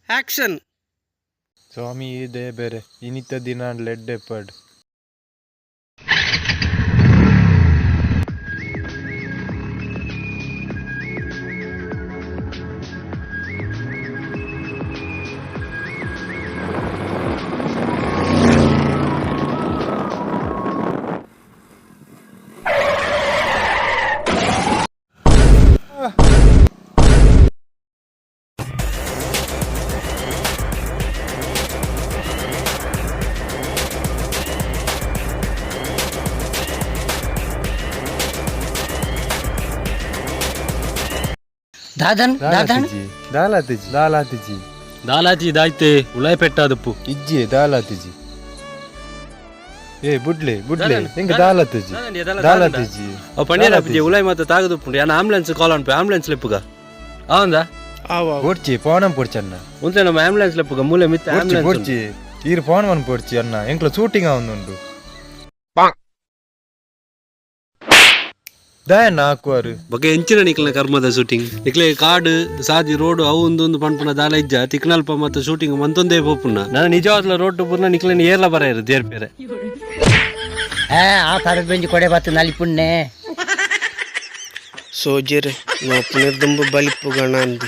Action. ಸ್ವಾಮಿ ಇದೇ ಬೇರೆ ಇನಿತ ದಿನ ಲೆಡ್ ಎಪ್ಪಡ್. ದಾಲಾಜಿ ದಾಯ್ತೆ ಉಳಾಯ್ ಪೆಟ್ಟಾದಪ್ಪು ಇಜ್ಜಿ ದಾಲಾತಿಜಿ ಏ ಬುಡ್ಲೆ ಹೆಂಗ ದಾಲಾತಿಜಿ ಓ ಪಂಡಿಯರಾಪಿಜಿ ಉಳಾಯ್ ಮತ್ತೆ ತಾಗದಪ್ಪು ಯಾನ ಆಂಬುಲೆನ್ಸ್ ಕಾಲ್ ಅನ್ಪೆ ಆಂಬುಲೆನ್ಸ್ ಲೆಪ್ಪುಗ ಅವಂದ ಪೊಡ್ಚಿ ಪೋಣಂ ಪೊಡ್ಚನ್ನ ಉಂತೆ ನಮ್ಮ ಆಂಬುಲೆನ್ಸ್ ಲೆಪ್ಪುಗ ಮೂಲೆ ಮಿತ್ತೆ ಆಂಬುಲೆನ್ಸ್ ಪೊಡ್ಚಿ ಈರು ಪೋಣವನ್ ಪೊಡ್ಚಿ ಅನ್ನ ಎಂಕ್ಲ ಶೂಟಿಂಗ್ ಆವೊಂದುಂಡು ದಯನ ಹಾಕುವಾರು ಬಗ್ಗೆ ಎಂಚಿನ ನಿಕ್ಲ ಕರ್ಮದ ಶೂಟಿಂಗ್ ನಿಕ್ಲೆ ಕಾಡು ಸಾದಿ ರೋಡ್ ಅವು ಒಂದು ಪನ್ಪುನ ದಾಲ ಇಜ್ಜ ತಿಕ್ನಲ್ಪ ಮತ್ತು ಶೂಟಿಂಗ್ ಮಂತೊಂದೇ ಪೋಪುನ ನಾನು ನಿಜವಾದ ರೋಡ್ ಪೂರ್ಣ ನಿಕ್ಲೇನ ಏರ್ಲ ಬರ ಇರು ದೇರ್ಪೇರೆ ಆ ತರ ಬೆಂಜಿ ಕೊಡೆ ಬತ್ತು ನಲಿಪುಣ್ಣೆ ಸೋಜೆರೆ ನಾ ಪುನರ್ದುಂಬು ಬಲಿಪ್ಪುಗಣ ಅಂದು